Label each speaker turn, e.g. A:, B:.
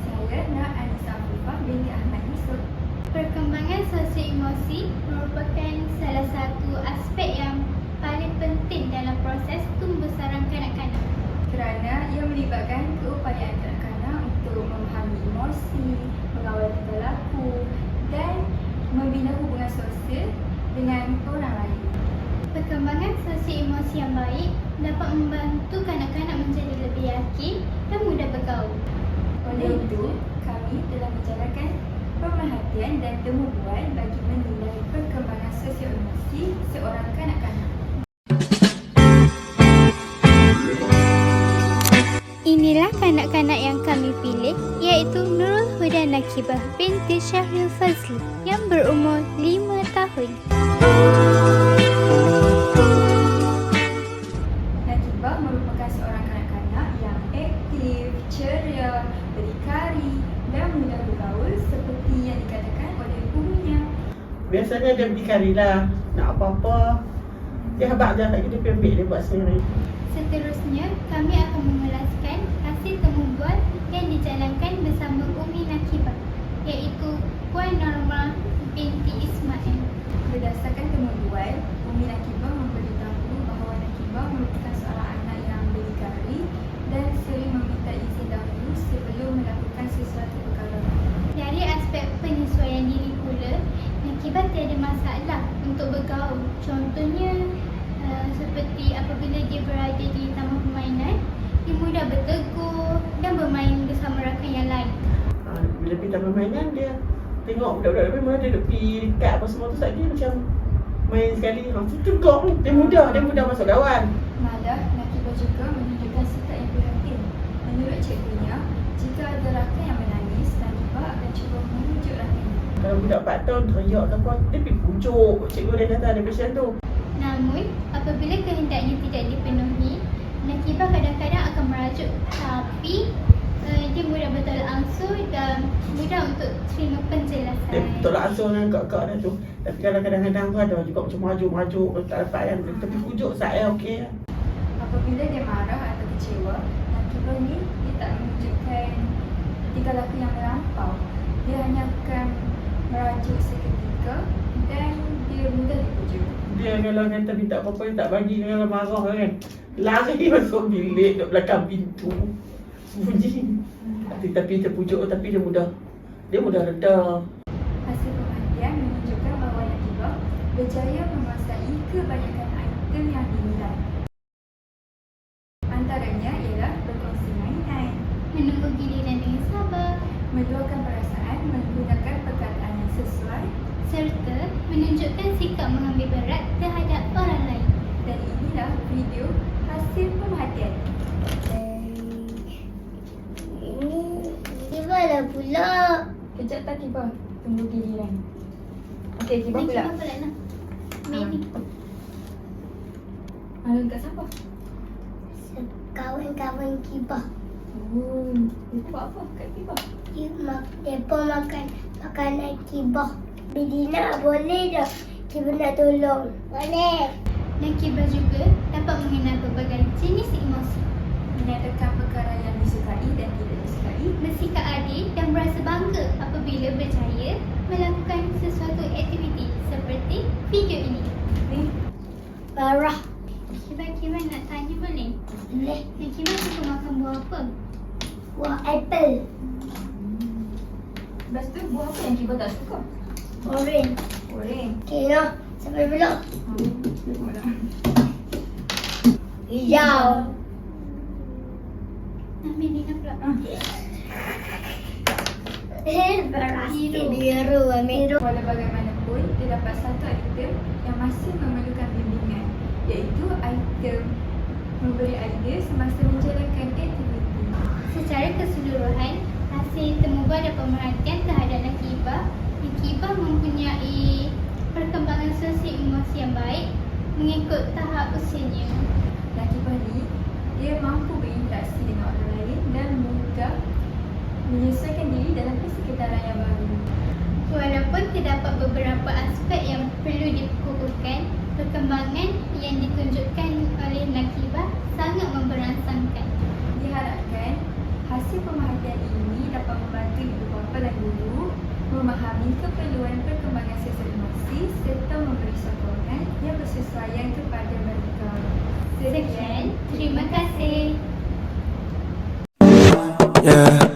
A: saya Nak Anissa Afifah binti Ahmad Yusof.
B: Perkembangan sosio-emosi merupakan salah satu aspek yang paling penting dalam proses pembesaran kanak-kanak.
A: Kerana ia melibatkan keupayaan kanak-kanak untuk memahami emosi, mengawal tingkah laku dan membina hubungan sosial dengan orang lain.
B: Perkembangan sosio-emosi yang baik dapat membantu kanak-kanak menjadi lebih yakin dan mudah bergaul.
A: Oleh itu, kami telah menjalankan pemerhatian dan temu bual bagi menilai perkembangan sosio-emosi seorang kanak-kanak.
B: Inilah kanak-kanak yang kami pilih, iaitu Nurul Huda Nakibah binti Syahril Fazli yang berumur 5 tahun.
A: Nakibah merupakan seorang kanak-kanak yang aktif, ceria, berdikari dan mudah bergaul seperti yang dikatakan oleh ibunya.
C: Biasanya dia berdikari lah. Nak apa-apa dia habaq je, tak kira dia ambil, dia buat sendiri.
B: Seterusnya, kami akan mengulaskan hasil temu bual yang dijalankan bersama Umi Nakibah, iaitu Puan Norma binti Ismail.
A: Berdasarkan temu bual, Umi Nakibah memberitahu bahawa Nakibah merupakan seorang anak yang berdikari dan sering meminta izin dahulu sebelum melakukan sesuatu perkara.
B: Dari aspek penyesuaian diri pula, Nakibah tiada masalah untuk bergaul. Contohnya, seperti apabila dia berada di taman permainan, dia mudah bertegur dan bermain bersama rakan yang lain.
C: Bila pergi taman mainan, dia tengok budak-budak lebih mana dia duduk pergi dekat apa semua tu, saat dia macam main sekali, tegak, dia mudah masuk kawan.
A: Malah, Nakibah juga menunjukkan sikap yang prihatin. Menurut cikgunya, jika ada rakan yang menangis, Nakibah akan cuba memujuk rakannya.
C: Kalau budak 4 tahun teriak ke apa, dia pergi pujuk cikgu dia kata ada pasien tu.
B: Namun, apabila kehendaknya tidak dipenuhi, Nakibah kadang-kadang akan merajuk, tapi dia mudah bertolak ansur dan mudah untuk terima penjelasan.
C: Dia tolak ansur dengan kak-kak dia tu. Tapi kadang-kadang tu ada juga macam maju-maju, tak dapat yang tapi pujuk saya okey.
A: Apabila dia marah atau kecewa, Nakibah ni dia tak menunjukkan tingkah laku yang melampau. Dia hanya akan merajuk seketika dan dia mudah dipujuk.
C: Dia kalau kata minta apa-apa dia tak bagi, kalau marah kan, lari masuk bilik duduk belakang pintu bunyi. Tapi dia pujuk, tapi dia mudah reda.
A: Hasil pemerhatian menunjukkan bahawa Nakibah berjaya menguasai kebanyakan item yang dinilai. Antaranya ialah berkongsi mainan,
B: Menunggu giliran dengan sabar,
A: meluahkan perasaan menggunakan perkataan yang sesuai,
B: serta menunjukkan sikap mengambil berat terhadap orang lain.
A: dan inilah video hasil pemerhatian.
B: Gimana pula?
A: Kejap tak Nakibah, tunggu giliran. Okey, Nakibah pula.
B: Nakibah pula nak. Main ni.
A: Malu kat siapa?
D: Kawan-kawan Kibah.
A: Oh, dia buat apa kat Nakibah?
D: Mereka makan makanan Kibah. Bidina boleh tak? Kibah nak tolong. Boleh.
B: Nakibah juga dapat mengenal berbagai jenis emosi,
A: Menyatakan perkara yang disukai dan tidak disukai,
B: bersikap adil dan berasa bangga apabila berjaya melakukan sesuatu aktiviti seperti video ini.
A: ni
D: Marah.
B: Nakibah nak tanya boleh?
D: Boleh.
B: Nakibah suka makan buah apa?
D: Buah apple.
A: lepas tu buah apa yang Nakibah tak suka?
D: Orange.
A: Oren.
D: Okay, no. Sampai belum.
A: Tengoklah.
D: Hijau.
B: Ambil Nina pula.
D: Berasa biru. Biru.
A: Walau bagaimanapun, terdapat satu item yang masih memerlukan bimbingan, iaitu item memberi idea semasa menjalankan aktiviti.
B: Secara keseluruhan, hasil temu bual dan pemerhatian terhadap Nakibah mempunyai perkembangan sosial emosi yang baik mengikut tahap usianya.
A: Nakibah ni, dia mampu berinteraksi dengan orang lain dan mudah menyesuaikan diri dalam persekitaran yang baru.
B: Walaupun terdapat beberapa aspek yang perlu dikukuhkan, perkembangan yang ditunjukkan oleh Nakibah sangat memberangsangkan.
A: Diharapkan hasil pemerhatian ini dapat membantu memahami keperluan perkembangan sosialisasi serta memberi sokongan yang bersesuaian kepada mereka.
B: Sekian, terima kasih.
E: Yeah.